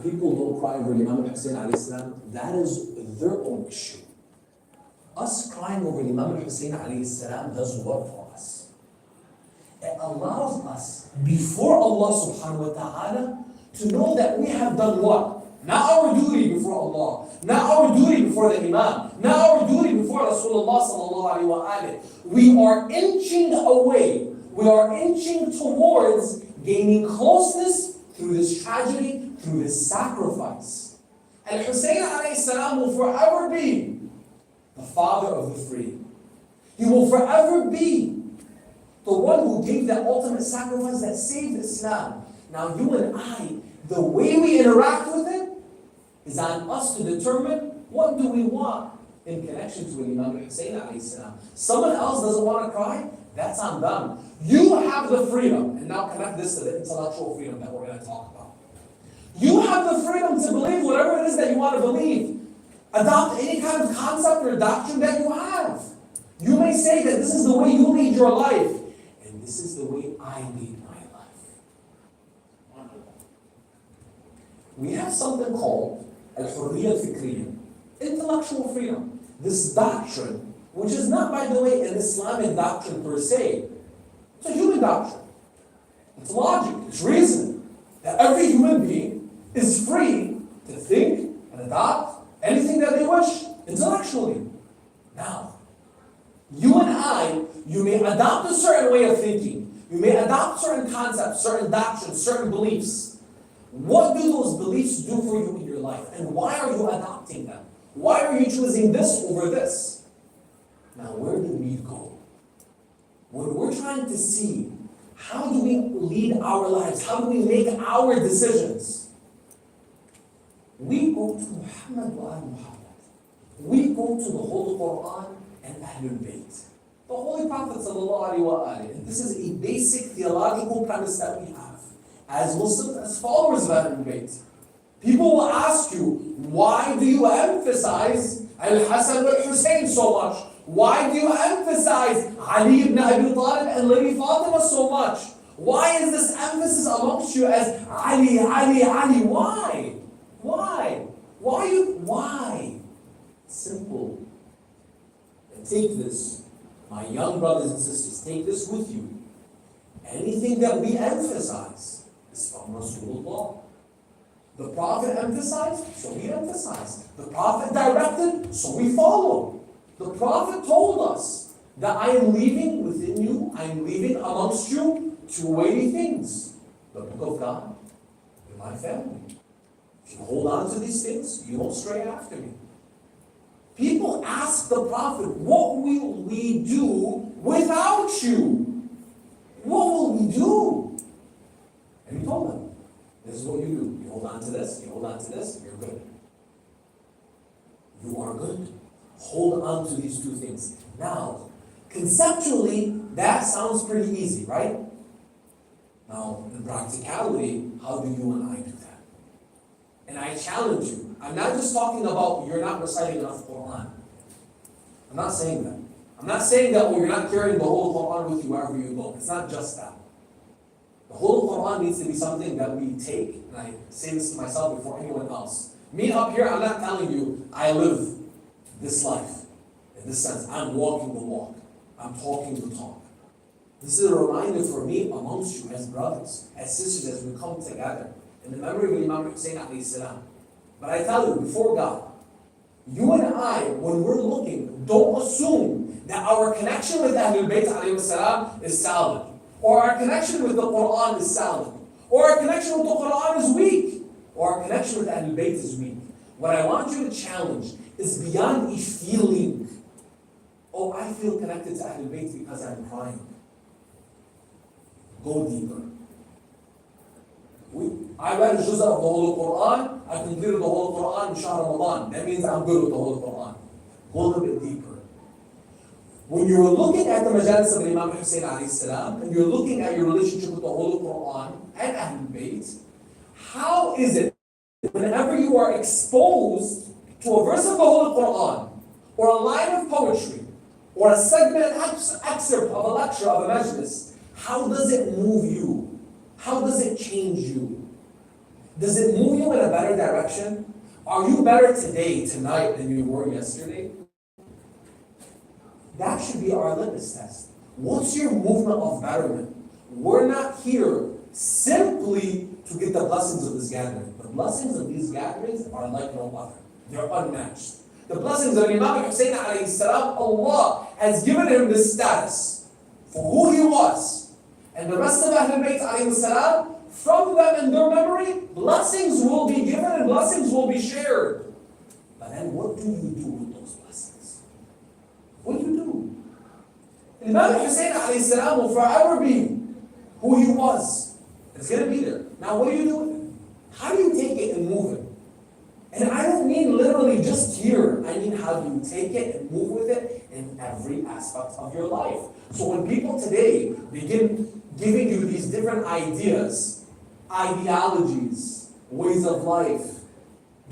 People don't cry over Imam Hussein alayhi salam, that is their own issue. Us crying over Imam Hussein alayhi salam does what for us? It allows us, before Allah subhanahu wa ta'ala, to know that we have done what? Not our duty before Allah, not our duty before the Imam, not our duty before Rasulullah sallallahu alayhi wa alayhi. We are inching away, we are inching towards gaining closeness through this tragedy, through this sacrifice. And Hussein alayhi salam will forever be the father of the free. He will forever be the one who gave that ultimate sacrifice that saved Islam. Now you and I, the way we interact with it is on us to determine what do we want in connection to Imam Hussein alayhi salam. Someone else doesn't want to cry, that's on them. You have the freedom, and now connect this to the intellectual freedom that we're going to talk about. You have the freedom to believe whatever it is that you want to believe. Adopt any kind of concept or doctrine that you have. You may say that this is the way you lead your life, and this is the way I lead my life. We have something called al-hurriya al-fikriyya, intellectual freedom. This doctrine, which is not, by the way, an Islamic doctrine per se. It's a human doctrine. It's logic, it's reason. That every human being is free to think and adopt anything that they wish intellectually. Now, you and I, you may adopt a certain way of thinking. You may adopt certain concepts, certain doctrines, certain beliefs. What do those beliefs do for you in your life? And why are you adopting them? Why are you choosing this over this? Now, where do we go? When we're trying to see how do we lead our lives, how do we make our decisions, we go to Muhammad wa Muhammad. We go to the Holy Quran and Ahlul Bayt. The Holy Prophet sallallahu alaihi wasallam. And this is a basic theological premise that we have as Muslims, as followers of Ahlul Bayt. People will ask you, why do you emphasize Al-Hasan al-Hussein so much? Why do you emphasize Ali ibn Abi Talib and Lady Fatima so much? Why is this emphasis amongst you as Ali, Ali, Ali? Why? Why? Why? Simple. And take this, my young brothers and sisters, take this with you. Anything that we emphasize is from Rasulullah. The Prophet emphasized, so we emphasize. The Prophet directed, so we follow. The Prophet told us that I am leaving within you, I am leaving amongst you two weighty things. The Book of God and my family. If you hold on to these things, you won't stray after me. People ask the Prophet, what will we do without you? What will we do? And he told them, this is what you do. You hold on to this, you hold on to this, you're good. You are good. Hold on to these two things. Now, conceptually, that sounds pretty easy, right? Now, in practicality, how do you and I do that? And I challenge you. I'm not just talking about you're not reciting enough Quran. I'm not saying that. I'm not saying that, you're not carrying the whole Quran with you wherever you go. It's not just that. The whole Quran needs to be something that we take, and I say this to myself before anyone else. Me up here, I'm not telling you I live this life. In this sense, I'm walking the walk. I'm talking the talk. This is a reminder for me amongst you as brothers, as sisters, as we come together in the memory of Imam Hussein alayhi salam. But I tell you, before God, you and I, when we're looking, don't assume that our connection with Ahlul Bayt alayhi salam is solid, or our connection with the Quran is solid, or our connection with the Quran is weak, or our connection with Ahlul Bayt is weak. What I want you to challenge is beyond a feeling. Oh, I feel connected to Ahlul Bayt because I'm crying. Go deeper. I read a juz'ah of the Holy Quran. I completed the Holy Quran in Shahr Ramadan. That means I'm good with the Holy Quran. Go a little bit deeper. When you're looking at the Majlis of Imam Hussein alayhi salam, and you're looking at your relationship with the Holy Quran and Ahlul Bayt, how is it whenever you are exposed to a verse of the Holy Quran, or a line of poetry, or a segment, excerpt of a lecture of a majlis, how does it move you? How does it change you? Does it move you in a better direction? Are you better today, tonight, than you were yesterday? That should be our litmus test. What's your movement of betterment? We're not here simply to get the blessings of this gathering. The blessings of these gatherings are like no other. They're unmatched. The blessings of Imam Hussein alayhi salam, Allah has given him this status for who he was. And the rest of Ahlul Bayt alayhi salam, from them and their memory, blessings will be given and blessings will be shared. But then what do you do with those blessings? What do you do? Imam Hussein alayhi salam will forever be who he was. It's going to be there. Now what do you do with it? How do you take it and move it? And I don't mean literally just here. I mean how do you take it and move with it in every aspect of your life. So when people today begin giving you these different ideas, ideologies, ways of life,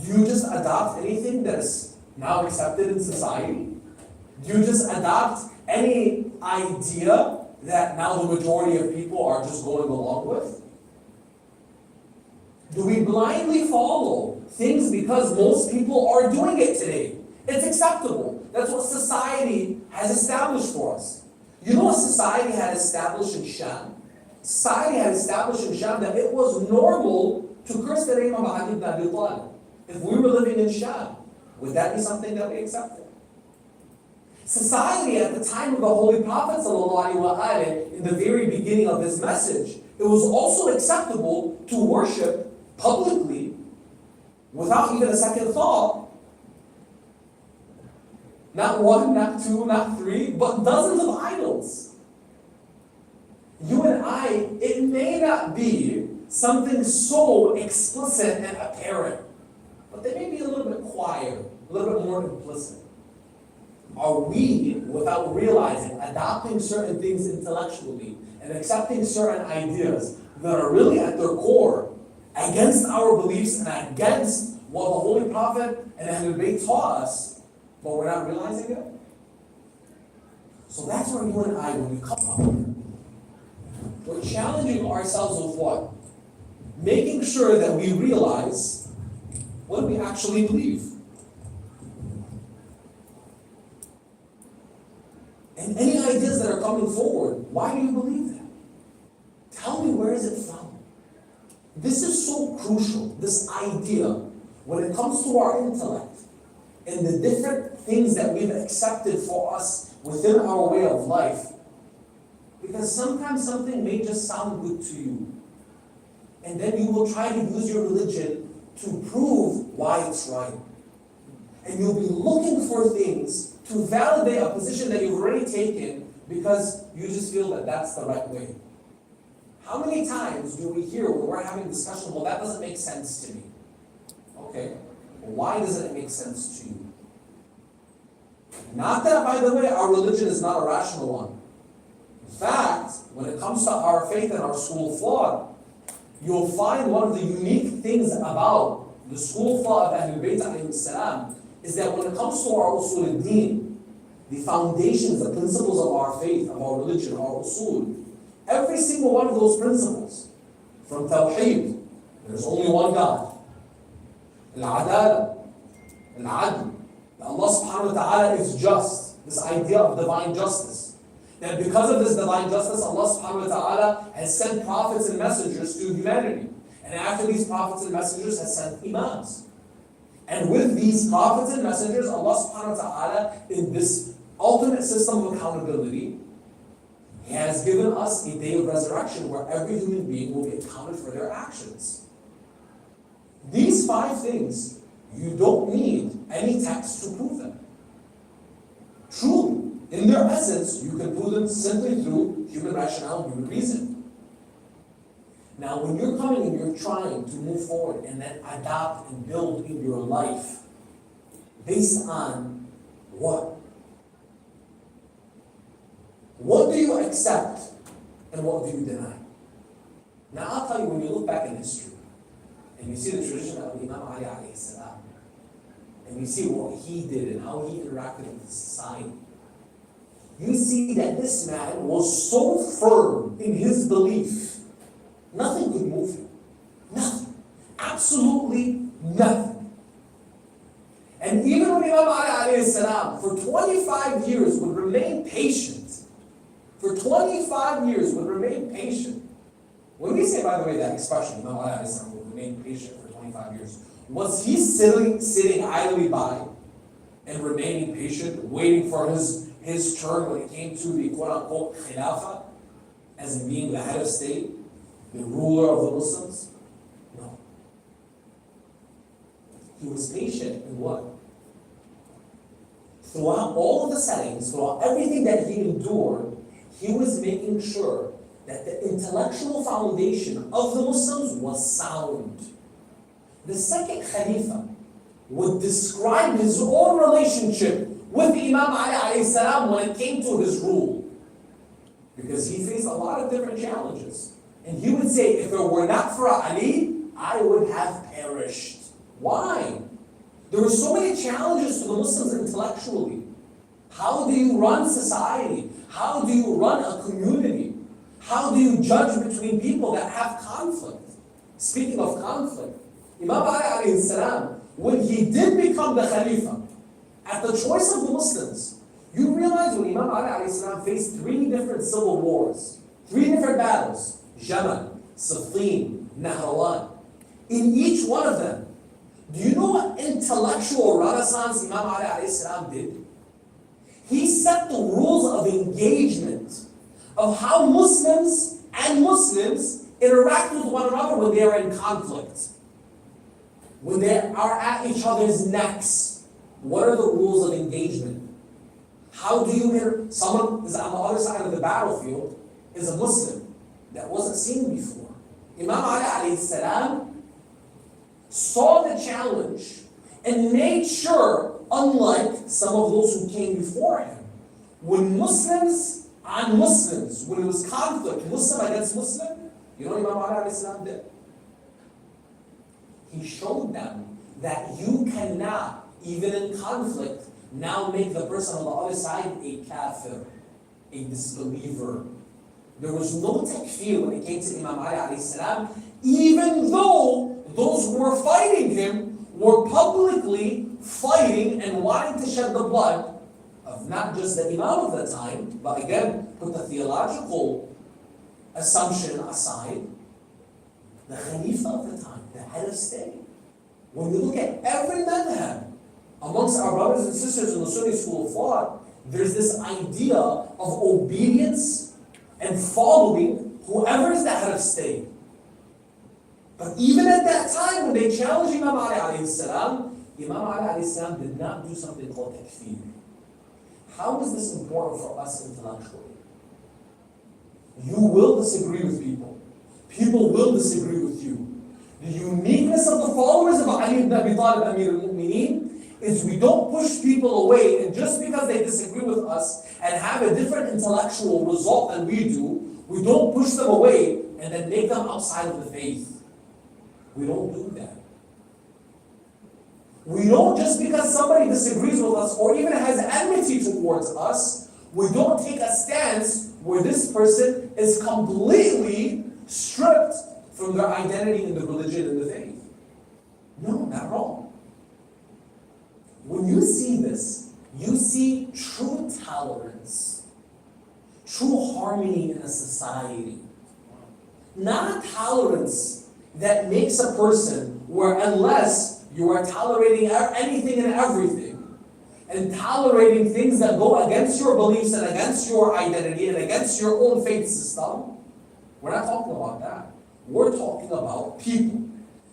do you just adopt anything that is now accepted in society? Do you just adopt any idea that now the majority of people are just going along with? Do we blindly follow things because most people are doing it today? It's acceptable. That's what society has established for us. You know what society had established in Sham? Society had established in Sham that it was normal to curse the name of Ali ibn Abi Talib. If we were living in Sham, would that be something that we accepted? Society at the time of the Holy Prophet ﷺ, in the very beginning of his message, it was also acceptable to worship publicly without even a second thought. Not one, not two, not three, but dozens of idols. You and I, it may not be something so explicit and apparent, but they may be a little bit quieter, a little bit more implicit. Are we, without realizing, adopting certain things intellectually and accepting certain ideas that are really at their core against our beliefs and against what the Holy Prophet and Ahlul Bayt taught us, but we're not realizing it? So that's where you and I, when we come up here, we're challenging ourselves with what? Making sure that we realize what we actually believe. And any ideas that are coming forward, why do you believe them? Tell me, where is it from? This is so crucial, this idea, when it comes to our intellect and the different things that we've accepted for us within our way of life. Because sometimes something may just sound good to you. And then you will try to use your religion to prove why it's right. And you'll be looking for things to validate a position that you've already taken because you just feel that that's the right way. How many times do we hear when we're having a discussion, well, that doesn't make sense to me. Okay, well, why doesn't it make sense to you? Not that, by the way, our religion is not a rational one. In fact, when it comes to our faith and our school of thought, you'll find one of the unique things about the school of thought of Ahlul Bayt alayhi salam is that when it comes to our usul al-deen, the foundations, the principles of our faith, of our religion, our usul, every single one of those principles, from tawheed, there's only one God, al-adala, al-adl, Allah subhanahu wa ta'ala is just, this idea of divine justice. That because of this divine justice, Allah subhanahu wa ta'ala has sent prophets and messengers to humanity. And after these prophets and messengers has sent imams. And with these prophets and messengers, Allah subhanahu wa ta'ala, in this ultimate system of accountability, He has given us a day of resurrection where every human being will be accounted for their actions. These 5 things, you don't need any text to prove them. Truly, in their essence, you can prove them simply through human rationale, human reason. Now, when you're coming and you're trying to move forward and then adopt and build in your life based on what? What do you accept and what do you deny? Now, I'll tell you, when you look back in history and you see the tradition of Imam Ali alayhi salam, and you see what he did and how he interacted with society, you see that this man was so firm in his belief, nothing could move him. Nothing. Absolutely nothing. And even when Imam Ali alayhi salam, for 25 years would remain patient, for 25 years would remain patient. When we say, by the way, that expression, Imam Ali alayhi salam would remain patient for 25 years, was he sitting idly by and remaining patient, waiting for his turn when it came to the quote-unquote khilafah, as in being the head of state, the ruler of the Muslims? No. He was patient in what? Throughout all of the settings, throughout everything that he endured, he was making sure that the intellectual foundation of the Muslims was sound. The second Khalifa would describe his own relationship with Imam Ali alayhi salam when it came to his rule. Because he faced a lot of different challenges. And he would say, if it were not for Ali, I would have perished. Why? There were so many challenges to the Muslims intellectually. How do you run society? How do you run a community? How do you judge between people that have conflict? Speaking of conflict, Imam Ali alayhi salam, when he did become the Khalifa, at the choice of the Muslims, you realize when Imam Ali alayhi salam faced 3 different civil wars, 3 different battles, Jalal, Siffin, Nahrawan. In each one of them, do you know what intellectual renaissance Imam Ali alayhi salam did? He set the rules of engagement, of how Muslims and Muslims interact with one another when they are in conflict. When they are at each other's necks. What are the rules of engagement? How do you someone is on the other side of the battlefield is a Muslim that wasn't seen before. Imam Ali alayhi salam saw the challenge and made sure, unlike some of those who came before him, when Muslims on Muslims, when it was conflict, Muslim against Muslim, you know what Imam Ali alayhi salam did? He showed them that you cannot, even in conflict, now make the person on the other side a kafir, a disbeliever. There was no takfir when it came to Imam Ali alayhi salam, even though those who were fighting him were publicly fighting and wanting to shed the blood of not just the Imam of the time, but again, put the theological assumption aside, the Khalifa of the time, the head of state. When we look at every madhab, amongst our brothers and sisters in the Sunni school of thought, there's this idea of obedience and following whoever is the head of state. But even at that time, when they challenged Imam Ali alayhi salam, Imam Ali alayhi salam did not do something called takfir. How is this important for us intellectually? You will disagree with people. People will disagree with you. The uniqueness of the followers of Ali ibn Abi Talib, Amir al-Mu'mineen, is we don't push people away, and just because they disagree with us and have a different intellectual result than we do, we don't push them away and then make them outside of the faith. We don't do that. We don't, just because somebody disagrees with us or even has enmity towards us, we don't take a stance where this person is completely stripped from their identity in the religion and the faith. No, not at all. When you see this, you see true tolerance, true harmony in a society. Not a tolerance that makes a person where unless you are tolerating anything and everything, and tolerating things that go against your beliefs and against your identity and against your own faith system, we're not talking about that. We're talking about people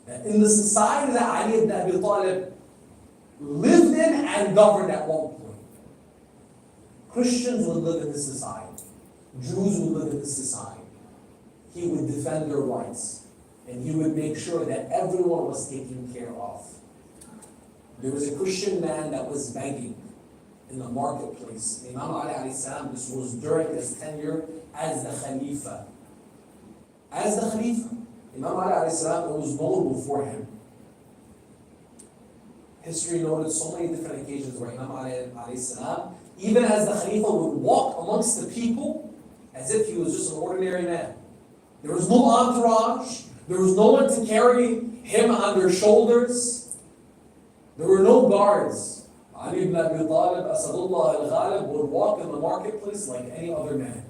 that in the society that Ali ibn Abi Talib lived in and governed at one point. Christians would live in this society. Jews would live in this society. He would defend their rights. And he would make sure that everyone was taken care of. There was a Christian man that was begging in the marketplace. Imam Ali alayhi salam, this was during his tenure as the Khalifa. As the Khalifa, Imam Ali alayhi salam, it was notable for him. History noted so many different occasions where Imam Ali alayhi salam, even as the Khalifa, would walk amongst the people as if he was just an ordinary man. There was no entourage. There was no one to carry him on their shoulders. There were no guards. Ali ibn Abi Talib, Asadullah al-Ghalib, would walk in the marketplace like any other man.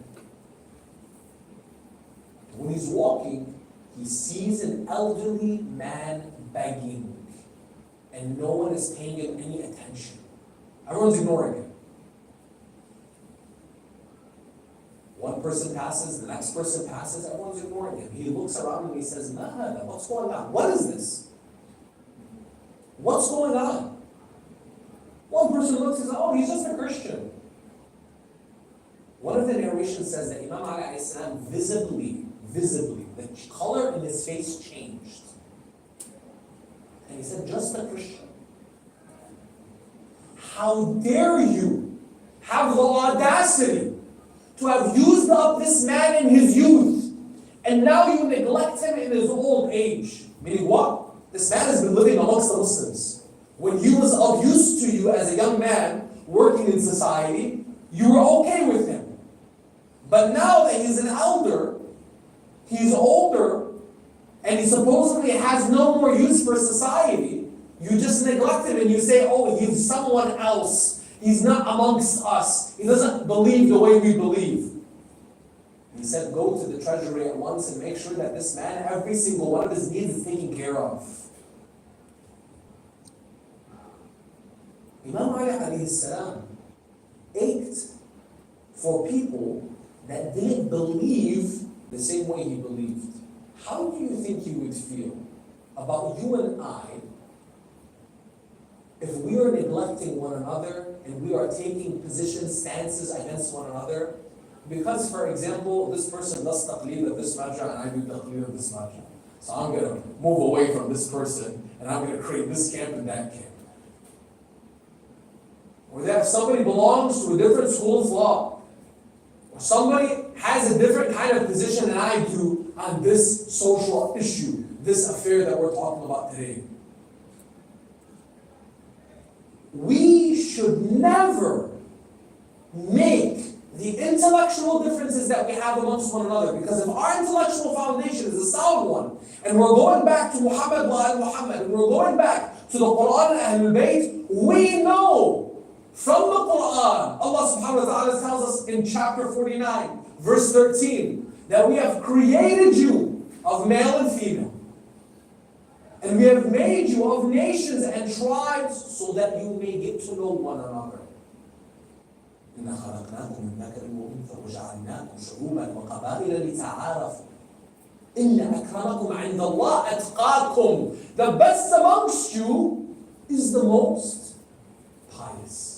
When he's walking, he sees an elderly man begging, and no one is paying him any attention. Everyone's ignoring him. One person passes, the next person passes, everyone's ignoring him. He looks around and he says, "Nah, what's going on? What is this? What's going on?" One person looks and says, "Oh, he's just a Christian." One of the narrations says that Imam Ali alayhi salam visibly, the color in his face changed. And he said, "Just a Christian. How dare you have the audacity to have used up this man in his youth, and now you neglect him in his old age." Meaning what? This man has been living amongst the Muslims. When he was of use to you as a young man working in society, you were okay with him. But now that he's an elder, he's older, and he supposedly has no more use for society, you just neglect him and you say, "Oh, he's someone else. He's not amongst us. He doesn't believe the way we believe." He said, "Go to the treasury at once and make sure that this man, every single one of his needs is taken care of." Imam Ali alayhi salam ached for people that didn't believe the same way he believed. How do you think he would feel about you and I if we are neglecting one another and we are taking positions, stances against one another? Because, for example, this person does taqleed of this majah and I do taqleed of this majah. So I'm going to move away from this person and I'm going to create this camp and that camp. Or that if somebody belongs to a different school of law, or somebody has a different kind of position than I do on this social issue, this affair that we're talking about today. We should never make the intellectual differences that we have amongst one another, because if our intellectual foundation is a sound one, and we're going back to Muhammad wa al-Muhammad, and we're going back to the Quran and Ahlul Bayt, we know from the Quran, Allah subhanahu wa ta'ala tells us in chapter 49, verse 13, that we have created you of male and female. And we have made you of nations and tribes so that you may get to know one another. إِنَّا خَلَقْنَاكُم مِّن ذَكَرٍ وَأُنثَىٰ وَجَعَلْنَاكُمْ شُعُوبًا وَقَبَائِلَ لِتَعَارَفُوا إِنَّ أَكْرَمَكُمْ عِندَ اللَّهِ أَتْقَاكُمْ. The best amongst you is the most pious.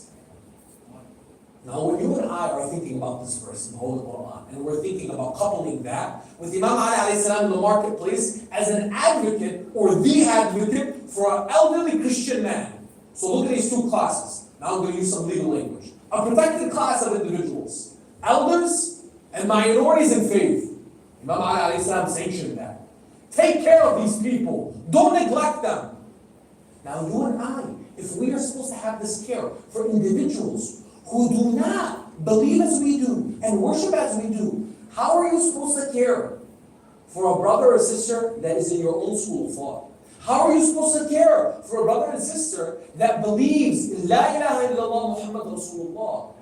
Now, when you and I are thinking about this verse in the Holy Quran, and we're thinking about coupling that with Imam Ali alayhi salam in the marketplace as an advocate or the advocate for an elderly Christian man. So look at these two classes. Now I'm going to use some legal language. A protected class of individuals, elders and minorities in faith. Imam Ali alayhi salam sanctioned that. Take care of these people. Don't neglect them. Now you and I, if we are supposed to have this care for individuals who do not believe as we do and worship as we do, how are you supposed to care for a brother or sister that is in your own school of thought? How are you supposed to care for a brother and sister that believes in La ilaha illallah Muhammad Rasulullah?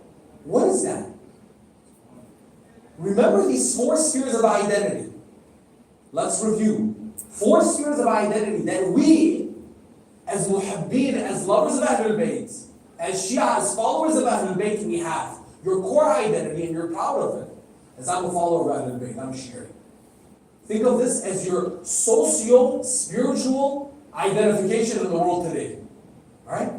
What is that? Remember these four spheres of identity. Let's review. Four spheres of identity that we, as muhabbeen, as lovers of Ahlul Bayt, as Shia, as followers of Ahlul Bayt, we have. Your core identity, and you're proud of it. As I'm a follower of Ahlul Bayt, I'm Shia. Think of this as your socio-spiritual identification in the world today. Alright?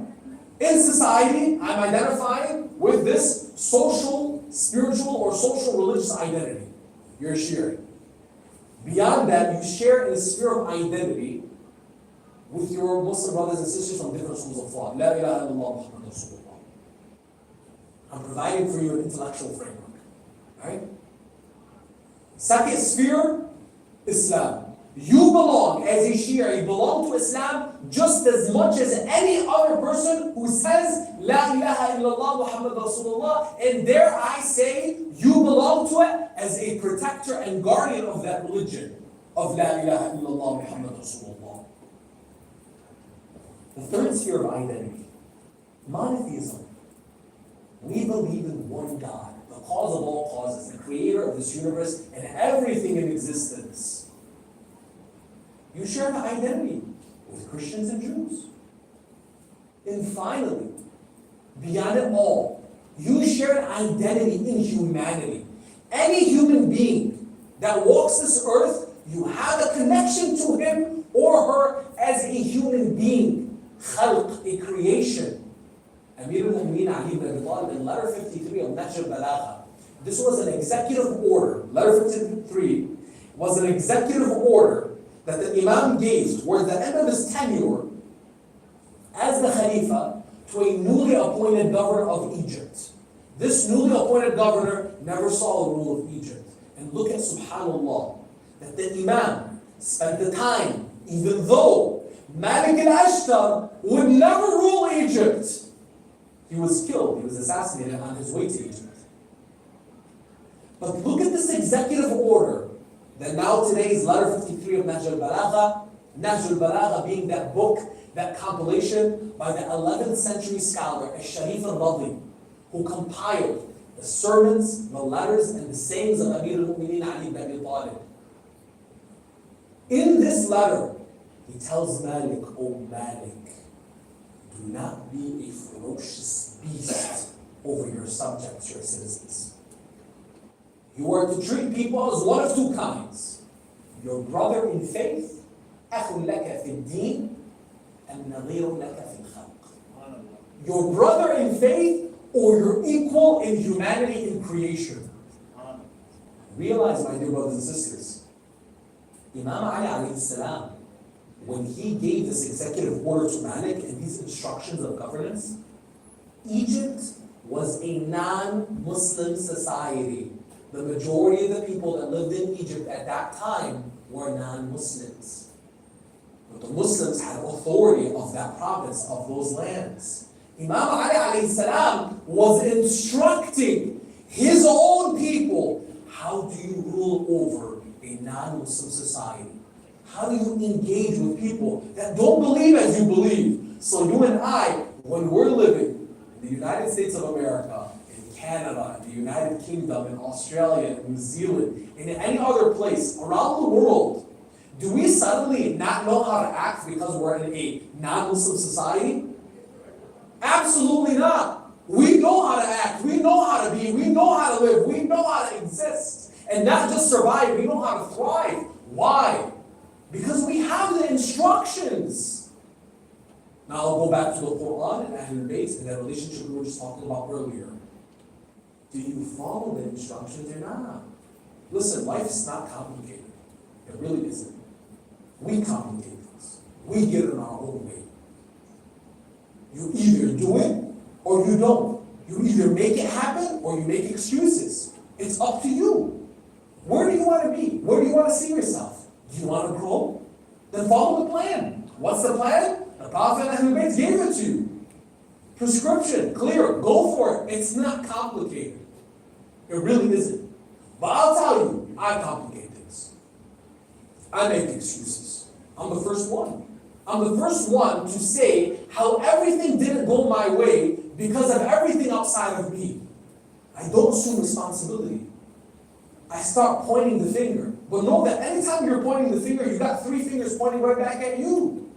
In society, I'm identifying with this social, spiritual, or social religious identity. You're a Shia. Beyond that, you share in a sphere of identity with your Muslim brothers and sisters from different schools of thought. La ilaha illallah Muhammad Rasulullah. I'm providing for you an intellectual framework. Right? Second sphere, Islam. You belong, as a Shia, you belong to Islam just as much as any other person who says La ilaha illallah Muhammad Rasulullah. And there I say, you belong to it as a protector and guardian of that religion of La ilaha illallah Muhammad Rasulullah. The third sphere of identity, monotheism. We believe in one God, the cause of all causes, the creator of this universe and everything in existence. You share the identity with Christians and Jews. And finally, beyond it all, you share an identity in humanity. Any human being that walks this earth, you have a connection to him or her as a human being. Khalq, a creation. Amir al-Mu'mineen Ali ibn Abi Talib in letter 53 of Nahj al-Balagha. This was an executive order. Letter 53 was an executive order that the Imam gave towards the end of his tenure as the Khalifa to a newly appointed governor of Egypt. This newly appointed governor never saw the rule of Egypt. And look at subhanAllah, that the Imam spent the time, even though Malik al-Ashtar would never rule Egypt. He was killed, he was assassinated on his way to Egypt. But look at this executive order that now today is letter 53 of Nahj al-Balagha. Nahj al-Balagha being that book, that compilation by the 11th century scholar, Al-Sharif al-Radhi, who compiled the sermons, the letters, and the sayings of Amir al-Mu'mineen Ali ibn Abi Talib. In this letter, he tells Malik, "O Malik, do not be a ferocious beast over your subjects, your citizens. You are to treat people as one of two kinds. Your brother in faith, أخ لك في الدين, and Nazir لك في الخلق. Your brother in faith or your equal in humanity in creation." Realize, my dear brothers and sisters, Imam Ali alayhi salam, when he gave this executive order to Malik and these instructions of governance, Egypt was a non-Muslim society. The majority of the people that lived in Egypt at that time were non-Muslims. But the Muslims had authority of that province, of those lands. Imam Ali alayhi salam was instructing his own people, how do you rule over a non-Muslim society? How do you engage with people that don't believe as you believe? So you and I, when we're living in the United States of America, in Canada, in the United Kingdom, in Australia, in New Zealand, in any other place around the world, do we suddenly not know how to act because we're in a non-Muslim society? Absolutely not. We know how to act. We know how to be. We know how to live. We know how to exist. And not just survive. We know how to thrive. Why? Because we have the instructions. Now I'll go back to the Quran and Ahlul Bayt and that relationship we were just talking about earlier. Do you follow the instructions or not? Listen, life is not complicated. It really isn't. We complicate things. We get in our own way. You either do it or you don't. You either make it happen or you make excuses. It's up to you. Where do you want to be? Where do you want to see yourself? Do you want to grow? Then follow the plan. What's the plan? The Prophet and Ahlul Bayt gave it to you. Prescription, clear, go for it. It's not complicated. It really isn't. But I'll tell you, I complicate things. I make excuses. I'm the first one. I'm the first one to say how everything didn't go my way because of everything outside of me. I don't assume responsibility. I start pointing the finger. But know that anytime you're pointing the finger, you got three fingers pointing right back at you.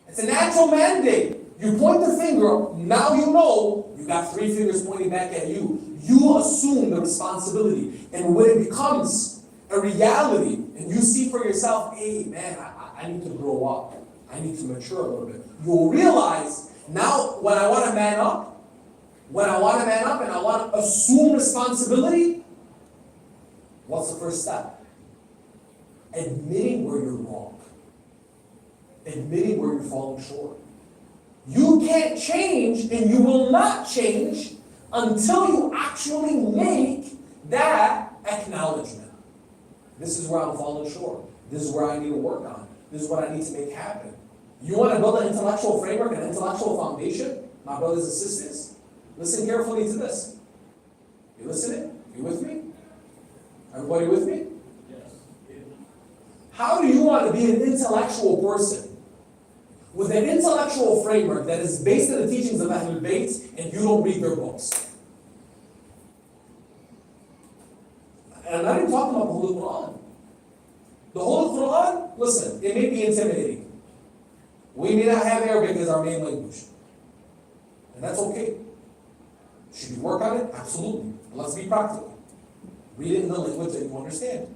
It's a natural mandate. You point the finger, now you know you got three fingers pointing back at you. You assume the responsibility. And when it becomes a reality, and you see for yourself, hey man, I need to grow up. I need to mature a little bit. You'll realize now when I want to man up, and I want to assume responsibility, what's the first step? Admitting where you're wrong. Admitting where you're falling short. You can't change and you will not change until you actually make that acknowledgement. This is where I'm falling short. This is where I need to work on. This is what I need to make happen. You want to build an intellectual framework, an intellectual foundation? My brothers and sisters, listen carefully to this. You listening? You with me? Everybody with me? Yes. How do you want to be an intellectual person with an intellectual framework that is based on the teachings of Ahlul Bayt and you don't read their books. And I'm not even talking about the Holy Quran. The Holy Quran, listen, it may be intimidating. We may not have Arabic as our main language. And that's okay. Should we work on it? Absolutely. But let's be practical. Read it in the language that you understand.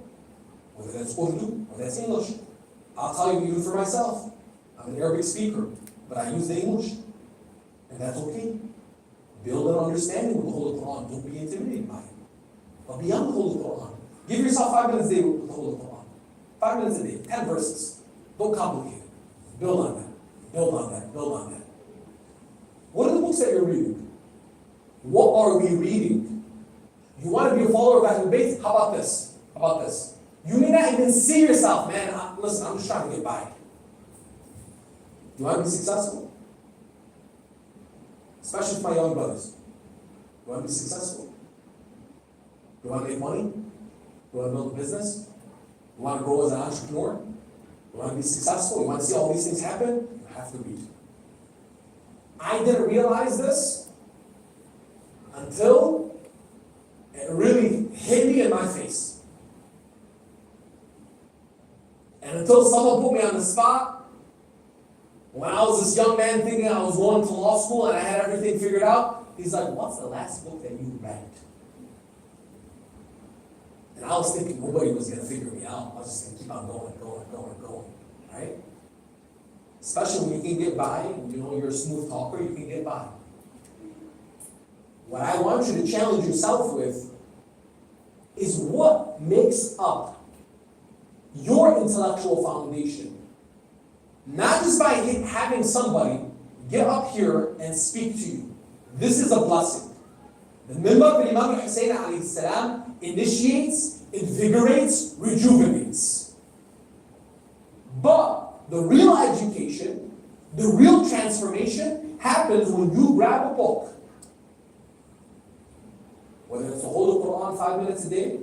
Whether that's Urdu or that's English. I'll tell you, even for myself. I'm an Arabic speaker, but I use the English. And that's okay. Build an understanding with the Holy Quran. Don't be intimidated by it. But beyond the Holy Quran, give yourself 5 minutes a day with the Holy Quran. 5 minutes a day, 10 verses. Don't complicate it. Build on that. Build on that. Build on that. What are the books that you're reading? What are we reading? You want to be a follower of Ahlul Bayt? How about this? How about this? You may not even see yourself, man. Listen, I'm just trying to get by. You want to be successful? Especially for my young brothers. You want to be successful? You want to make money? You want to build a business? You want to grow as an entrepreneur? You want to be successful? You want to see all these things happen? You have to read. I didn't realize this until it really hit me in my face. And until someone put me on the spot, when I was this young man thinking I was going to law school and I had everything figured out, he's like, what's the last book that you read? And I was thinking nobody was going to figure me out. I was just going to keep on going, right? Especially when you can get by, and you know you're a smooth talker, you can get by. What I want you to challenge yourself with is what makes up your intellectual foundation. Not just by having somebody get up here and speak to you. This is a blessing. The minbar of Imam Hussein alayhi salam initiates, invigorates, rejuvenates. But the real education, the real transformation happens when you grab a book. Whether it's the Holy Quran 5 minutes a day,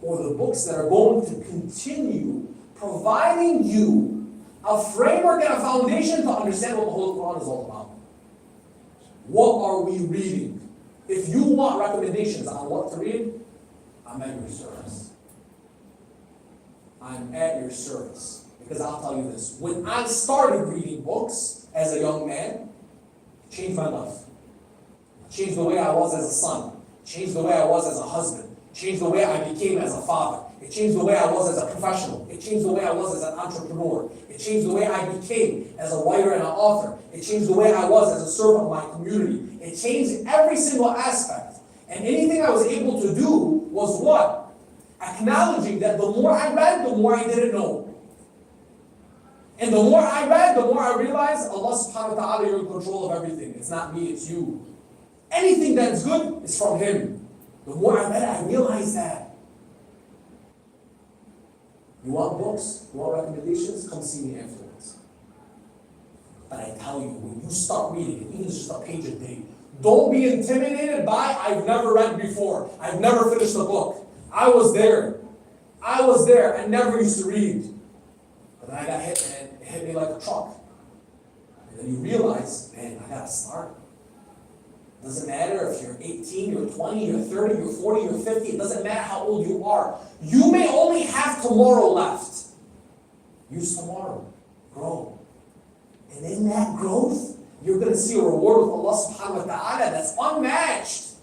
or the books that are going to continue providing you a framework and a foundation to understand what the Holy Quran is all about. What are we reading? If you want recommendations on what to read, I'm at your service. I'm at your service. Because I'll tell you this, when I started reading books as a young man, it changed my life. It changed the way I was as a son. It changed the way I was as a husband. It changed the way I became as a father. It changed the way I was as a professional. It changed the way I was as an entrepreneur. It changed the way I became as a writer and an author. It changed the way I was as a servant of my community. It changed every single aspect. And anything I was able to do was what? Acknowledging that the more I read, the more I didn't know. And the more I read, the more I realized Allah subhanahu wa ta'ala, you're in control of everything. It's not me, it's you. Anything that's good is from Him. The more I read, I realized that. You want books? You want recommendations? Come see me afterwards. But I tell you, when you start reading it, even just a page a day, don't be intimidated by, I've never read before. I've never finished a book. I was there. I never used to read. But then I got hit, and it hit me like a truck. And then you realize, man, I gotta start. It doesn't matter if you're 18, you're 20, you're 30, you're 40, you're 50. It doesn't matter how old you are. You may only have tomorrow left. Use tomorrow. Grow. And in that growth, you're going to see a reward with Allah subhanahu wa ta'ala that's unmatched.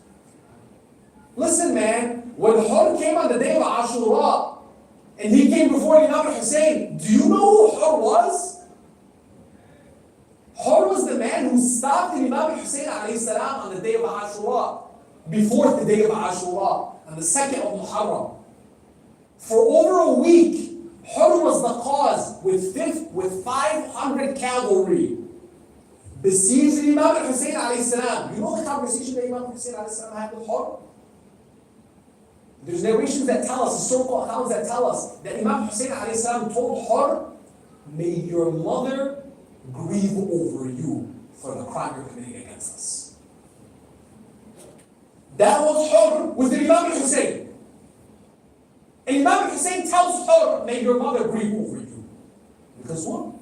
Listen, man, when Hur came on the day of Ashura, and he came before Imam Hussein, do you know who Hur was? Hur was the man who stopped Imam Hussein alayhi salam on the day of Ashura, before the day of Ashura, on the 2nd of Muharram. For over a week, Hur was the cause with 500 cavalry. Besieged Imam Hussein alayhi salam. You know the conversation that Imam Hussein alayhi salam had with Hur? There's narrations that tell us, historical accounts that tell us that Imam Hussein alayhi salam told Hur, may your mother grieve over you for the crime you're committing against us. That was Hur with Imam Hussein. And Imam Hussein tells Hur, may your mother grieve over you. Because what?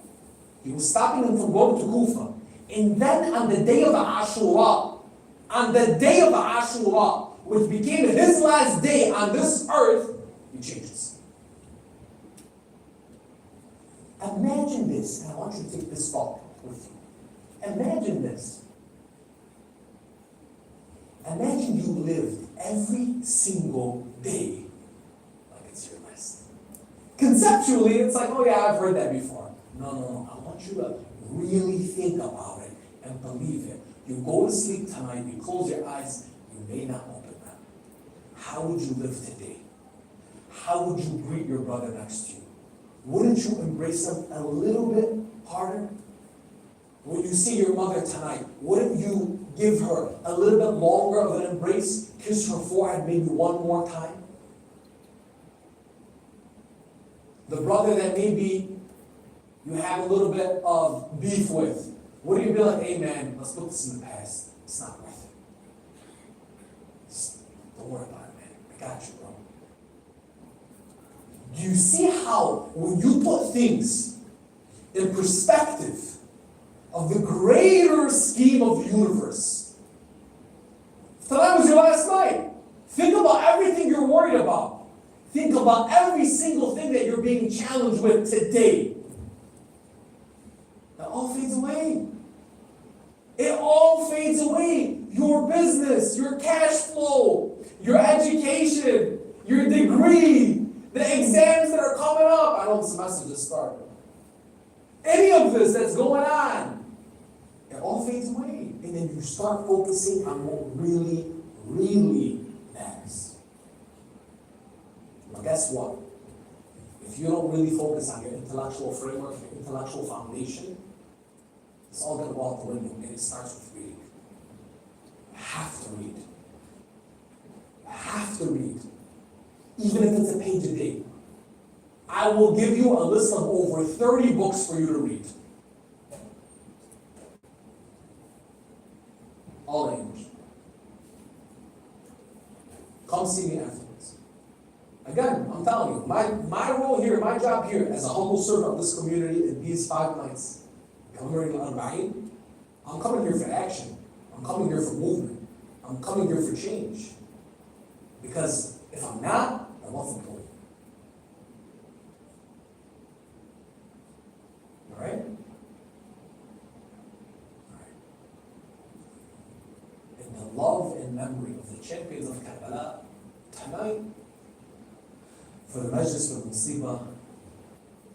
He was stopping them from going to Kufa. And then on the day of Ashura, which became his last day on this earth, he changes. Imagine this, and I want you to take this thought with you. Imagine this. Imagine you lived every single day like it's your last. Conceptually, it's like, oh yeah, I've heard that before. No. I want you to really think about it and believe it. You go to sleep tonight, you close your eyes, you may not open them. How would you live today? How would you greet your brother next to you? Wouldn't you embrace him a little bit harder? When you see your mother tonight, wouldn't you give her a little bit longer of an embrace? Kiss her forehead maybe one more time? The brother that maybe you have a little bit of beef with, wouldn't you be like, hey man, let's put this in the past. It's not worth it. Just don't worry about it, man. I got you, bro. Do you see how when you put things in perspective of the greater scheme of the universe? Tonight was your last night. Think about everything you're worried about. Think about every single thing that you're being challenged with today. That all fades away. It all fades away. Your business, your cash flow, your education, your degree, the exams that are coming up. I know the semester just started. Any of this that's going on, it all fades away. And then you start focusing on what really, really matters. Now guess what? If you don't really focus on your intellectual framework, your intellectual foundation, it's all going to go out the window, and it starts with reading. You have to read. You have to read. Even if it's a page a day. I will give you a list of over 30 books for you to read. All in English. Come see me afterwards. Again, I'm telling you, my role here, my job here as a humble servant of this community in these 5 nights, I'm coming here for action. I'm coming here for movement. I'm coming here for change. Because if I'm not, I wasn't going. All right? All right. In the love and memory of the champions of Karbala, tonight, for the Majlis for Musibah,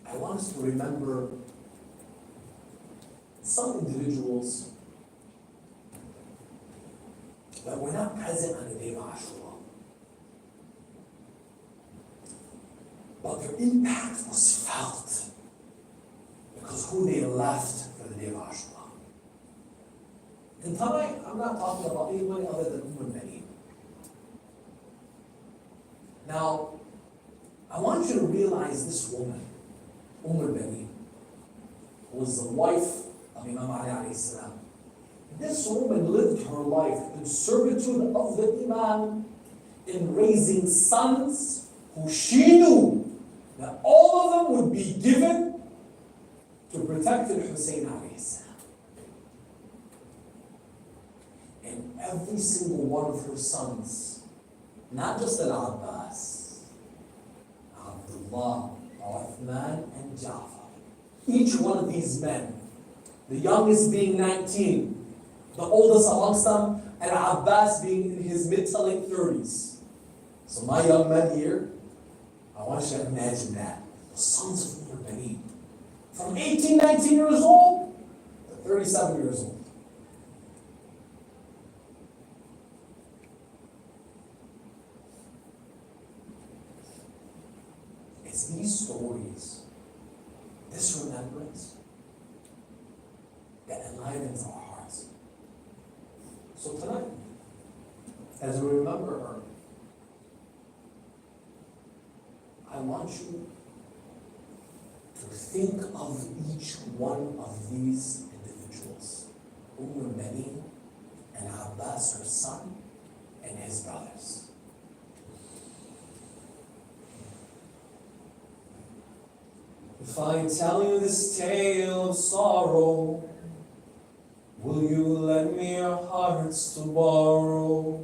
I want us to remember some individuals that were not present on the day of Ashura. But their impact was felt because who they left for the day of Ashura. And tonight, I'm not talking about anybody other than Moughania. Now, I want you to realize this woman, Moughania, was the wife of Imam Ali alayhi salam. This woman lived her life in servitude of the Imam in raising sons who she knew that all of them would be given to protect the Hussein alayhi salam. And every single one of her sons, not just Al-Abbas, Abdullah, Uthman, and Ja'far, each one of these men, the youngest being 19, the oldest amongst them, and Abbas being in his mid to late 30s. So my young men here, I want you to imagine that. The sons of Moughania, from 18, 19 years old to 37 years old. It's these stories, this remembrance, that enlivens our hearts. So tonight, as we remember her, I want you to think of each one of these individuals, Moughania and Abbas, her son, and his brothers. If I tell you this tale of sorrow, will you lend me your hearts to borrow?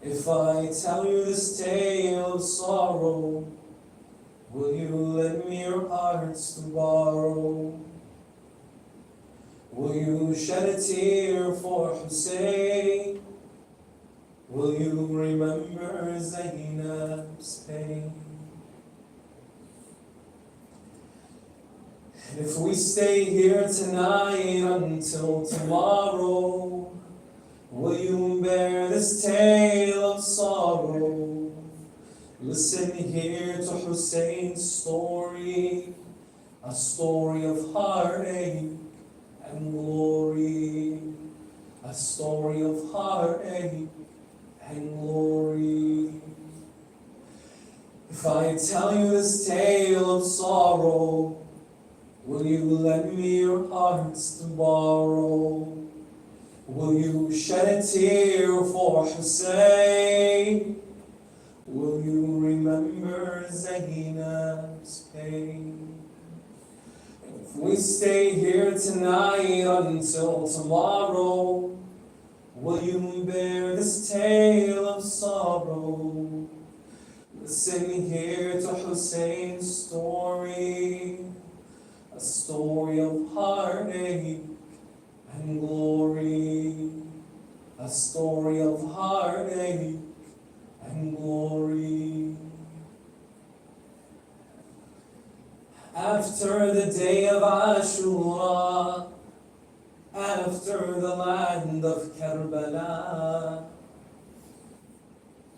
If I tell you this tale of sorrow, will you lend me your hearts to borrow? Will you shed a tear for Hussein? Will you remember Zainab's pain? And if we stay here tonight until tomorrow, will you bear this tale of sorrow? Listen here to Hussein's story, a story of heartache and glory, a story of heartache and glory. If I tell you this tale of sorrow, will you lend me your hearts to borrow? Will you shed a tear for Hussein? Will you remember Zainab's pain? If we stay here tonight until tomorrow, will you bear this tale of sorrow? Listen here to Hussein's story, a story of heartache and glory, a story of heartache and glory. After the day of Ashura, after the land of Karbala,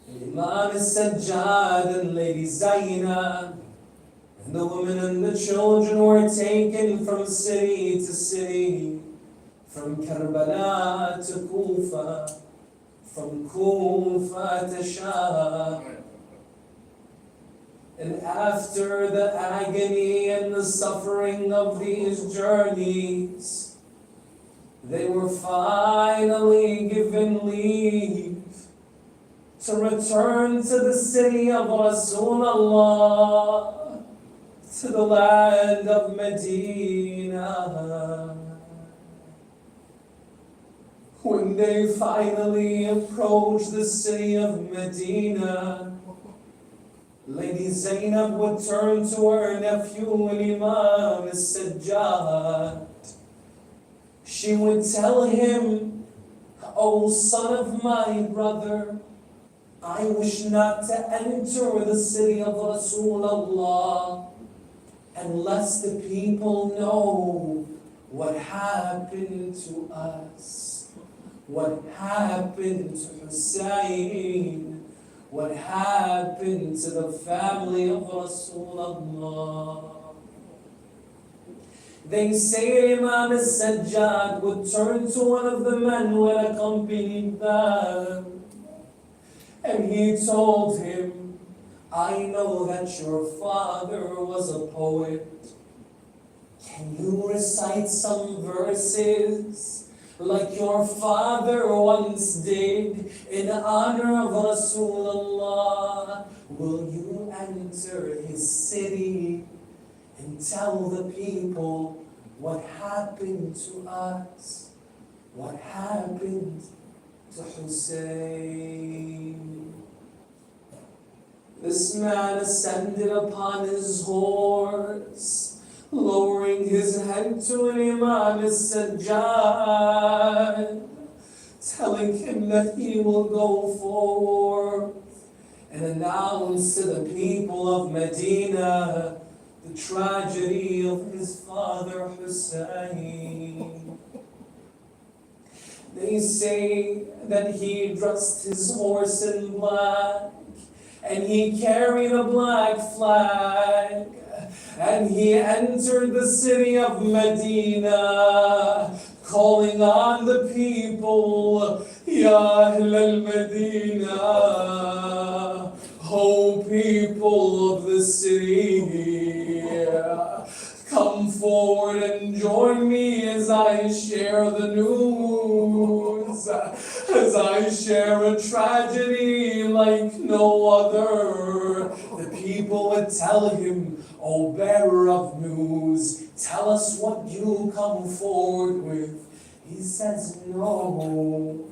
Imam Sajjad and Lady Zainab and the women and the children were taken from city to city, from Karbala to Kufa, from Kufa to Sham. And after the agony and the suffering of these journeys, they were finally given leave to return to the city of Rasulullah, to the land of Medina. When they finally approached the city of Medina, Lady Zainab would turn to her nephew Imam Sajjad. She would tell him, "O son of my brother, I wish not to enter the city of Rasulullah unless the people know what happened to us, what happened to Hussein, what happened to the family of Rasulullah." They say Imam Sajjad would turn to one of the men who had accompanied them, and he told him, "I know that your father was a poet. Can you recite some verses like your father once did in honor of Rasulullah? Will you enter his city and tell the people what happened to us, what happened to Hussein?" This man ascended upon his horse, lowering his head to an Imam Sajjad, telling him that he will go forth and announce to the people of Medina the tragedy of his father Hussein. They say that he dressed his horse in black, and he carried a black flag, and he entered the city of Medina, calling on the people, "Ya Ahl al-Medina, O people of the city, come forward and join me as I share the news, as I share a tragedy like no other. The people people would tell him, "O bearer of news, tell us what you come forward with." He says, "No,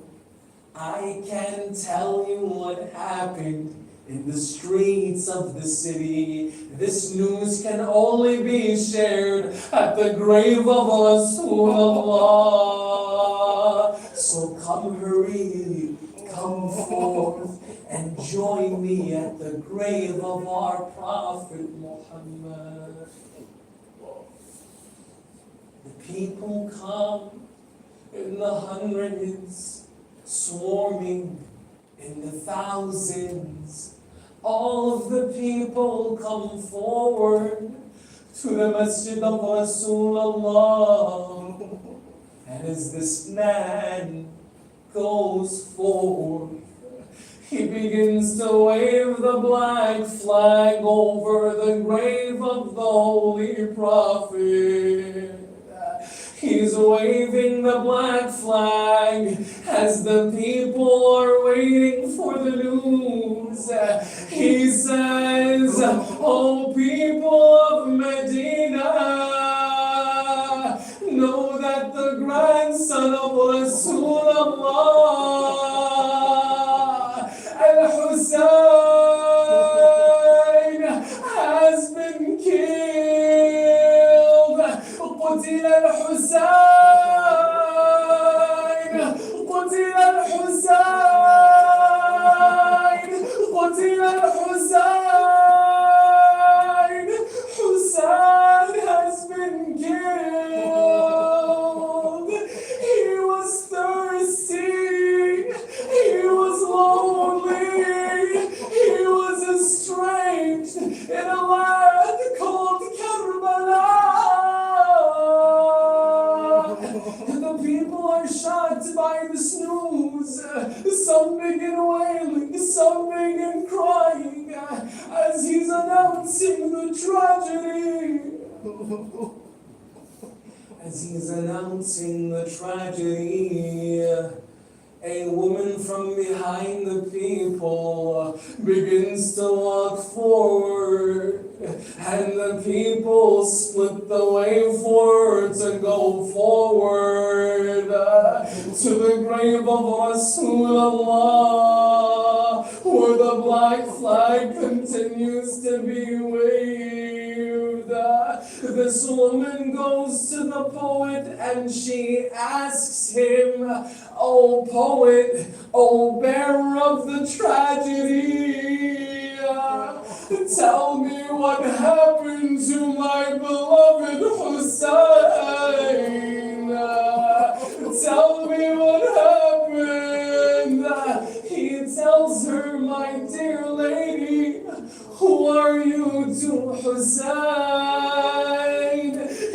I can tell you what happened in the streets of the city. This news can only be shared at the grave of Rasulullah. So come, hurry, come forth and join me at the grave of our Prophet Muhammad." The people come in the hundreds, swarming in the thousands. All of the people come forward to the Masjid of Rasulullah. And as this man goes forward, he begins to wave the black flag over the grave of the Holy Prophet. He's waving the black flag as the people are waiting for the news. He says, "O people of Medina, know that the grandson of Rasulullah, Al-Hussein, has been killed. قتل الحسين قتل الحسين قتل الحسين Hussein has been killed. He was thirsty. He was lonely. He was estranged in a land called Karbala. The people are shocked by this news. Some begin wailing, some begin crying as he's announcing the tragedy. As he's announcing the tragedy, a woman from behind the people begins to walk forward, and the people split the way for her to go forward to the grave of Rasulullah, where the black flag continues to be waved. This woman goes to the poet and she asks him, "O poet, O bearer of the tragedy, tell me what happened to my beloved Hussein. Tell me what happened." He tells her, "My dear lady, who are you to Hussein?"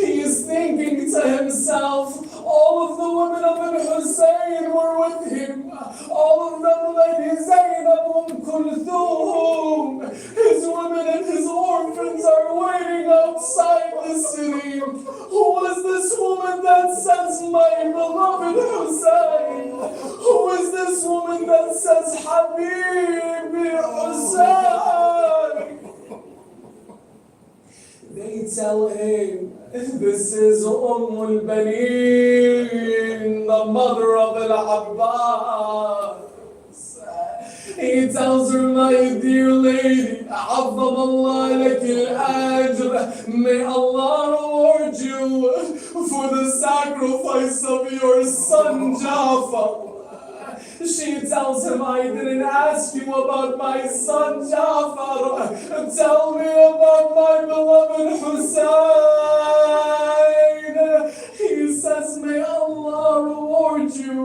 He's thinking to himself, all of the women of Hussein were with him. All of them, Lady Zainab, Kulthum, his women and his orphans are waiting outside the city. Who is this woman that says, "My beloved Hussein"? Who is this woman that says, "Habibi Hussein"? They tell him, "This is al-Banin, the mother of Al-Abbas." He tells her, "My dear lady, عظم الله لك الأجر. May Allah reward you for the sacrifice of your son Jafar." She tells him, "I didn't ask you about my son Jafar. Tell me about my beloved Hussein." He says, "May Allah reward you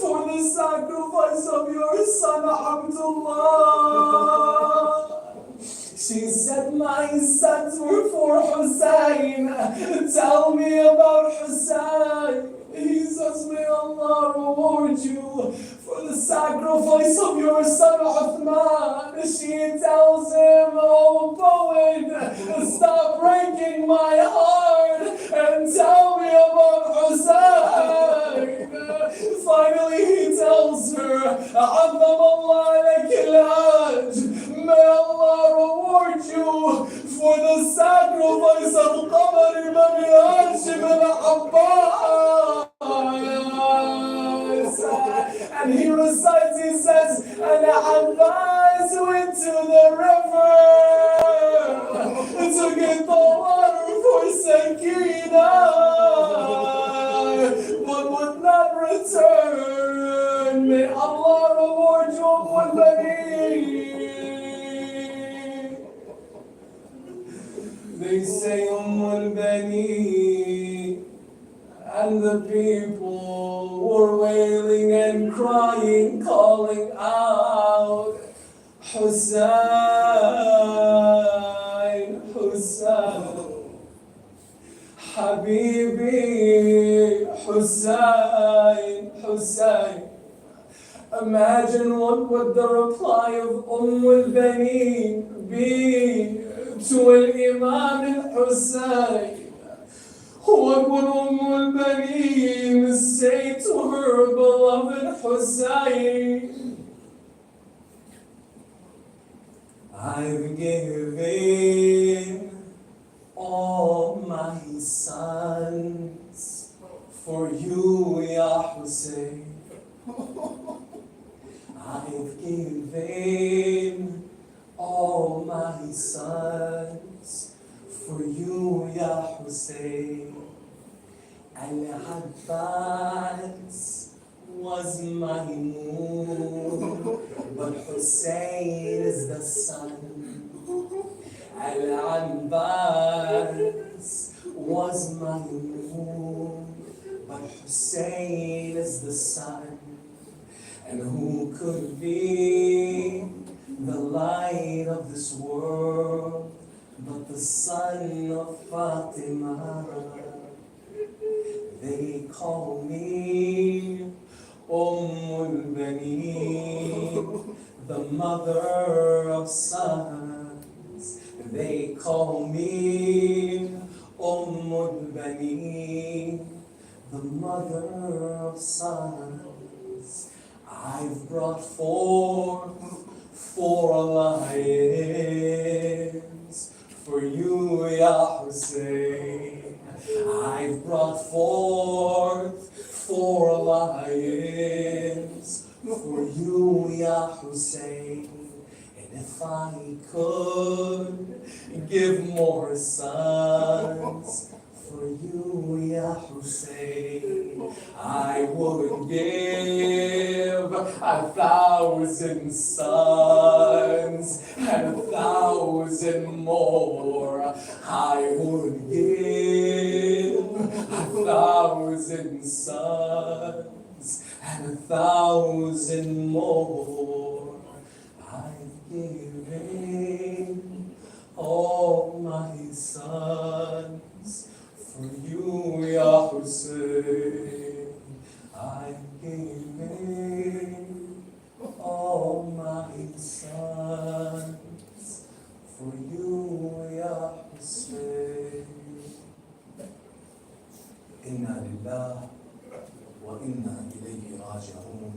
for the sacrifice of your son Abdullah." She said, "My sons were for Hussein. Tell me about Hussein." He says, "May Allah reward you for the sacrifice of your son Uthman." She tells him, "Oh poet, stop breaking my heart and tell me about Hussein." Finally he tells her, "عظم الله لك الأجر. May Allah reward you القمر ما بيهانش من عباس. And he recites, he says, and Abbas went to the river to get the water for Sakina, but would not return. May Allah reward you with They say al-Bani, and the people were wailing and crying, calling out, Hussein, Hussein, Habibi, Hussein, Hussein. Imagine what would the reply of al-Bani be to Imam al-Hussein. What would al-Bani say to her beloved Hussein? I've given all my sons for you, Ya Hussein. I've given all my sons for you, Ya Hussein. Al-Abbas was my moon, but Hussein is the sun. Al-Abbas was my moon, but Hussein is the sun. And who could be the light of this world but the son of Fatima? They call me al-Bani, the mother of sons. They call me al-Bani, the mother of sons. I've brought forth 4 lions for you, Ya Hussein. I've brought forth 4 lions for you, Ya Hussein. And if I could give more sons for you, Ya Hussein, I would give 1,000 sons and 1,000 more. I would give 1,000 sons and 1,000 more. I've given all my sons for you, Ya Hussein. I've given all my sons for you, Ya Hussein. Inna lillah wa inna ilayhi raji'un.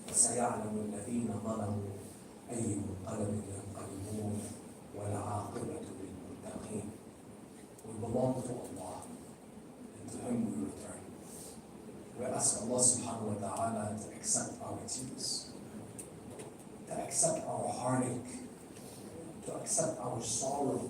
وسيعلم الذين ظلموا أي منقلب ينقلبون والعاقبة للمتقين. We belong to Allah, and to Him we return. We ask Allah subhanahu wa ta'ala to accept our tears, to accept our heartache, to accept our sorrow.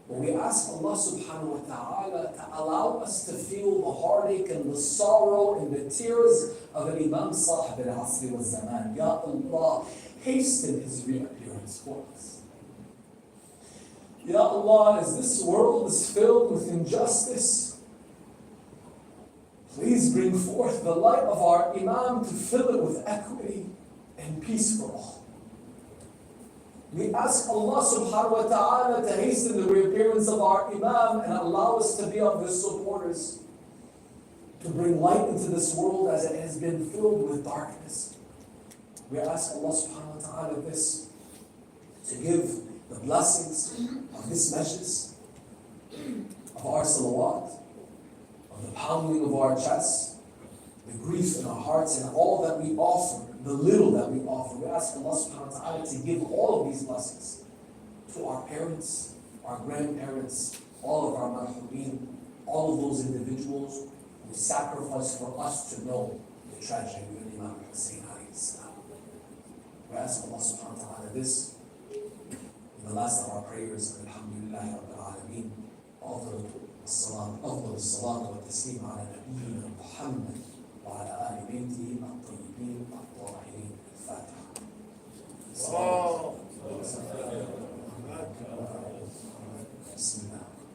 But we ask Allah subhanahu wa ta'ala to allow us to feel the heartache and the sorrow and the tears of an Imam Sahib al-Asri wal-Zaman. Ya Allah, hasten his reappearance for us. Ya Allah, as this world is filled with injustice, please bring forth the light of our Imam to fill it with equity and peace for all. We ask Allah subhanahu wa ta'ala to hasten the reappearance of our Imam and allow us to be of his supporters, to bring light into this world as it has been filled with darkness. We ask Allah subhanahu wa ta'ala this, to give the blessings of this majlis, of our salawat, of the pounding of our chests, the grief in our hearts, and all that we offer, the little that we offer. We ask Allah subhanahu wa ta'ala to give all of these blessings to our parents, our grandparents, all of our marhumin, all of those individuals who sacrificed for us to know the tragedy of Imam Hussein alayhi salam. We ask Allah subhanahu wa ta'ala this in the last of our prayers, Alhamdulillah Rabbil Alameen, أفضل الصلاة والتسليم على نبينا محمد وعلى آل بيته الطيبين الطاهرين. الفاتحة. بسم الله.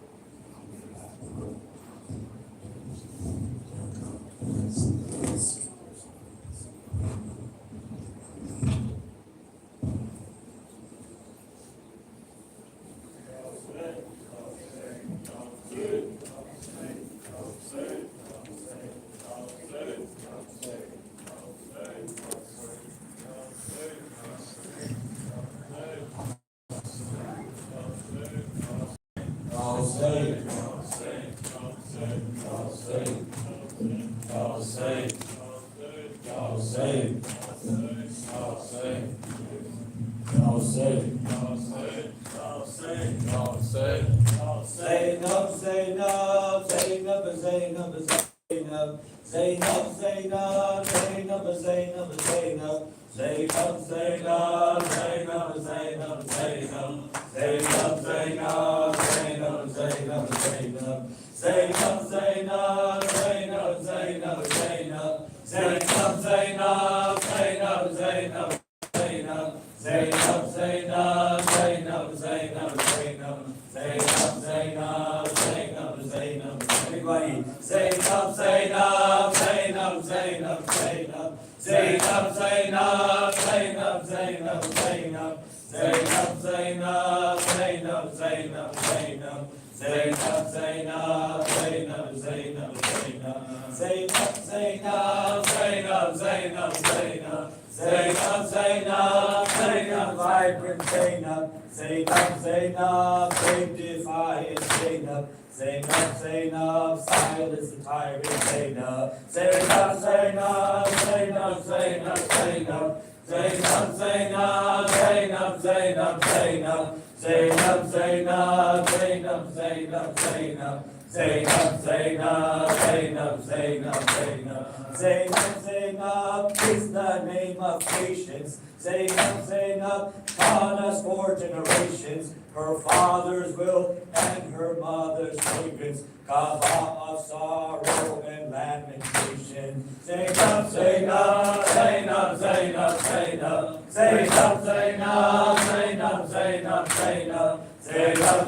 Zainab is the name of patience. Zainab taught us for generations. Her father's will and her mother's fragrance, Kaaba of sorrow and lamentation. Zainab, Zainab, Zainab, Zainab, Zainab, Zainab, Zainab, Zainab, Zainab, Zainab, Zainab,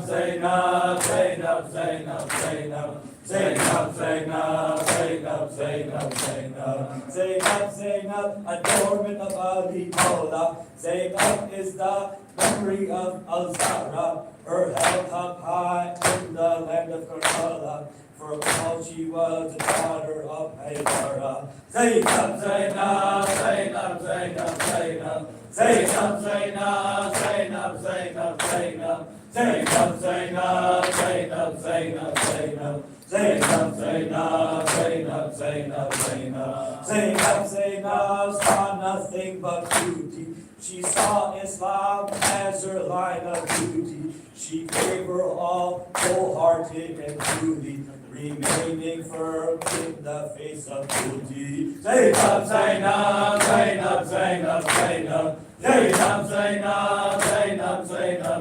Zainab, Zainab, Zainab, Zainab. Zainab, Zainab, Zainab, Zainab, Zainab, Zainab, Zainab, adornment of Ali Mawla. Zainab is the memory of Al-Zahra, her held up high in the land of Karbala. For all she was a daughter of Haydara. Zainab, Zainab, Zainab, Zainab, Zainab, Zainab, Zainab, Zainab, Zainab, Zainab, Zainab, Zainab, Zainab, Zainab, Zainab. Zainab, Zainab, Zainab, Zainab, Zainab, Zainab, Zainab saw nothing but beauty. She saw Islam as her line of duty. She gave her all, wholehearted and truly, remaining firm in the face of duty. Zainab, Zainab, Zainab, Zainab, Zainab, Zainab, Zainab, Zainab, Zainab,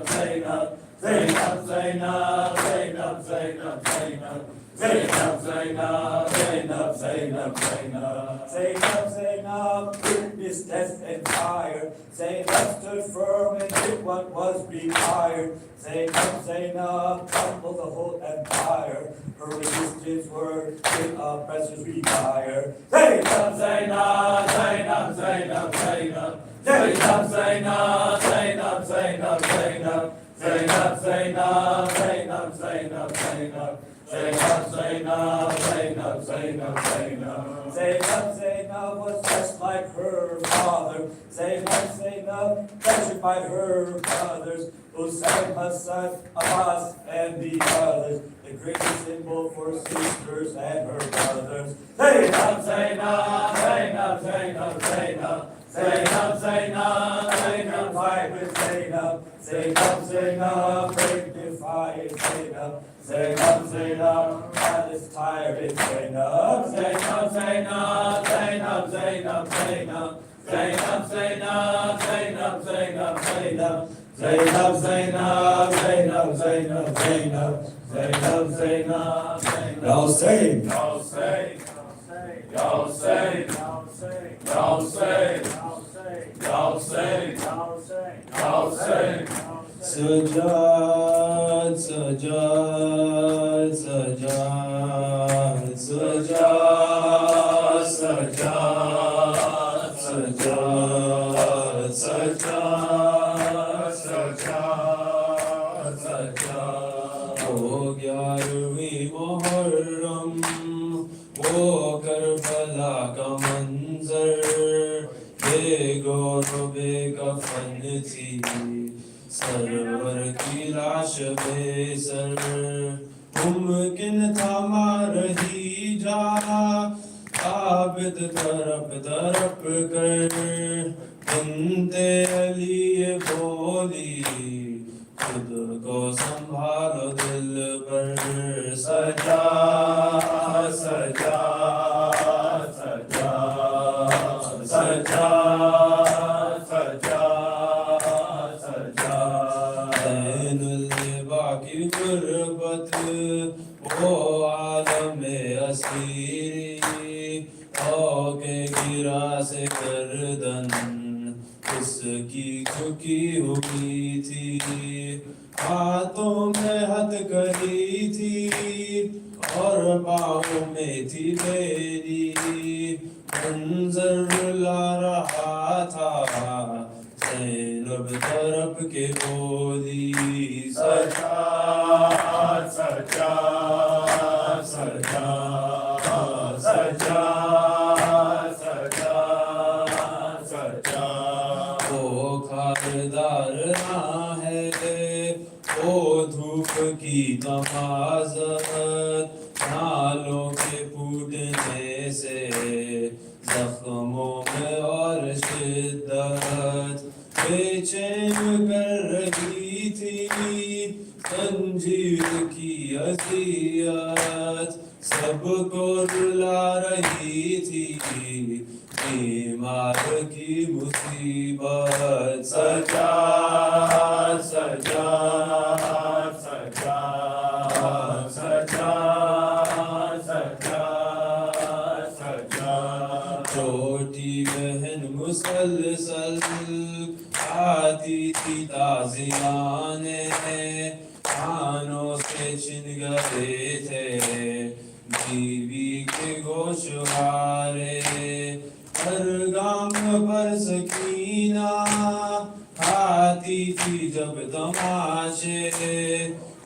Zainab, Zainab, Zainab, Zainab, Zainab, Zainab. Zainab, Zainab, Zainab, Zainab, Zainab, Zainab, Zainab, witnessed death and fire. Zainab stood firm and did what was required. Zainab, Zainab, crumbled the whole empire. Her resistance were in oppressors retire. Zainab, Zainab, Zainab, Zainab, Zainab, Zainab, Zainab, Zainab, Zainab, Zainab, Zainab, Zainab, Zainab, Zainab, Zainab. Zainab, Zainab, Zainab, Zainab, Zainab. Zainab, Zainab was just like her father. Zainab, Zainab, treasured by her brothers. Hussein, Hassan, Abbas, and the others. The greatest symbol for sisters and her brothers. Zainab, Zainab, Zainab, Zainab, Zainab. Zainab, Zainab, Zainab, fight with Zainab. Zainab, Zainab, break the fire. crying Zainab, Zainab, Zainab, that is tiring Zainab, Zainab, Zainab, Zainab, Zainab, Zainab, Zainab, Zainab, Zainab, Zainab, Zainab, Zainab, Zainab, Zainab, Zainab, Zainab, Zainab, Zainab, Zainab. Y'all sing, y'all sing, y'all sing, y'all sing, y'all sing, y'all sing, y'all sing. Sajjad, Sajjad, Sajjad, Sajjad, Sajjad, Sajjad, Sajjad, Sajjad, Sajjad. وہ 11ویں محرم وہ کربلا کا منظر بے گور و بے کفن تھی سرور کی لاش بے سر ممکن تھا مار رہی جا عابد تڑپ تڑپ کر بنتے علی بولی خود کو سنبھالو دل پر سجا سجا سجا سجا سجا سجا عین اللبا کی غربت وہ عالم اسیری ہو کے گرا سے گردن اس کی جھکی ہوئی تھی ہاتھوں میں ہتھ کری تھی اور باہوں میں تھی بیری منظر لا رہا تھا زینب طرف کے بولی سجاد سجاد سجاد سجاد سجاد سجاد وہ خاردار راہ ہے وہ دھوپ کی تمازت نالوں کے پھوٹنے سے زخموں میں اور شدت بے چین کر رہی تھی زنجیر کی اذیت سب کو رلا رہی تھی بیمار کی مصیبت سجاد سجاد سجاد سجاد سجاد سجاد چھوٹی بہن مسلسل آتی تھی تازیانے کانوں سے چھن گئے تھے بیوی کے گوشوارے ہر گام پر سکینہ آتی تھی جب تماشے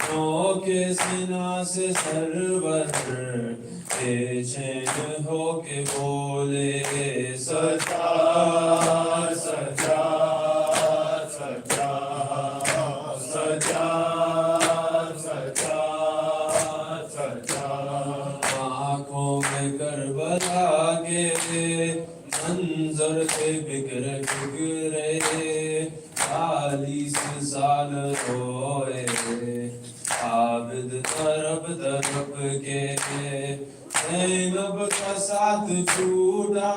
نو کے سنا سے سرور بے چین ہو کے بولے سجاد سجاد سجاد سجاد سجاد سجاد آنکھوں میں کربلا کے منظر سے بکر بگرے 40 سال روئے عابد طرف طرف کے زینب کا ساتھ چھوٹا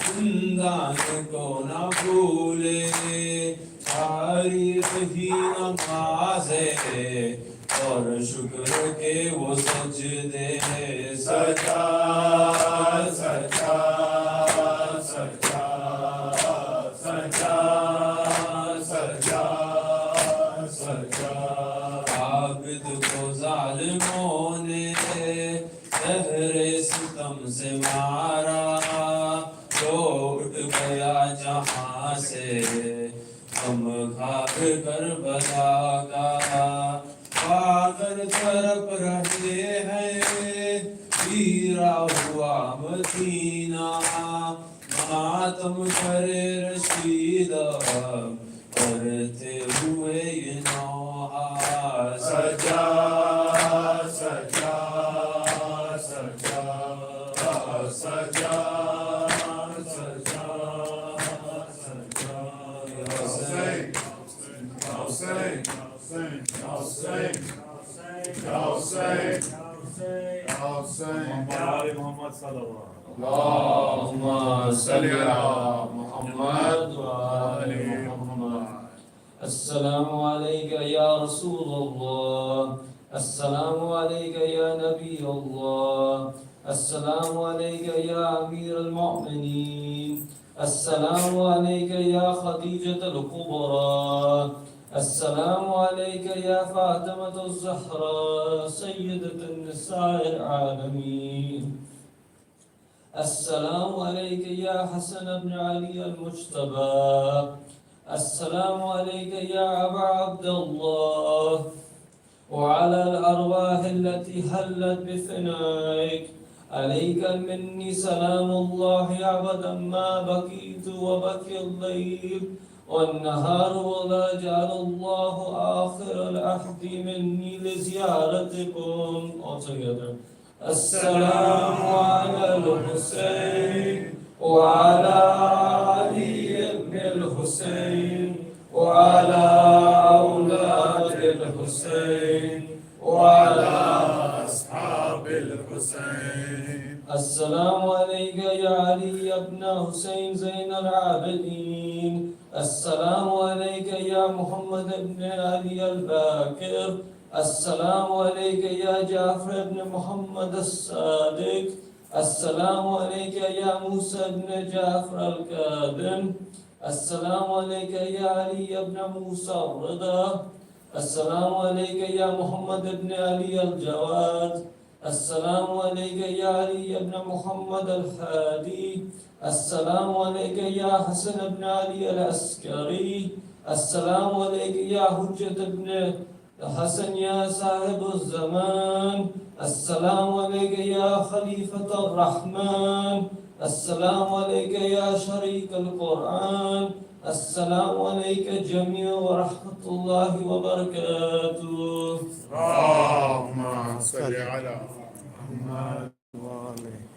زندان کو نہ بھولے تاریخ ہی نماز اور شکر کے وہ سجدے سجاد سجاد سجاد سجاد سجاد سجاد عابد کو ظالموں نے زہر ستم سے مارا جو اٹھ گیا جہاں سے ہم خاک کربلا کا پاگر طرف رہے ہیں پیرا ہوا مدینہ ماتم کرے رشید کرتے ہوئے یہ نوحہ سجاد سجاد سجاد سجاد سجاد سجاد. I'll sing. حسين يا آل محمد صلوات. اللهم صل على محمد وآل محمد. السلام عليك يا رسول الله، السلام عليك يا نبي الله، السلام عليك يا أمير المؤمنين، السلام عليك يا خديجة الكبرى، السلام عليك يا فاطمة الزهراء سيدة النساء العالمين، السلام عليك يا حسن بن علي المجتبى، السلام عليك يا أبا عبد الله، وعلى الأرواح التي هلت بفنائك، عليك مني سلام الله أبدا ما بكيت وبكي الليل والنهار، ولا جعل الله آخر العهد مني لزيارتكم. All together. السلام على الحسين وعلى علي بن الحسين وعلى أولاد الحسين وعلى أصحاب الحسين. السلام عليك يا علي بن حسين زين العابدين، السلام عليك يا محمد بن علي الباكر، السلام عليك يا جعفر بن محمد الصادق، السلام عليك يا موسى بن جعفر الكاظم، السلام عليك يا علي بن موسى الرضا، السلام عليك يا محمد بن علي الجواد، السلام عليك يا علي بن محمد الحادي، السلام عليك يا حسن بن علي العسكري، السلام عليك يا حجة بن حسن يا صاحب الزمان، السلام عليك يا خليفة الرحمن، السلام عليك يا شريك القرآن، السلام عليك جميع ورحمة الله وبركاته. اللهم صل على محمد وآله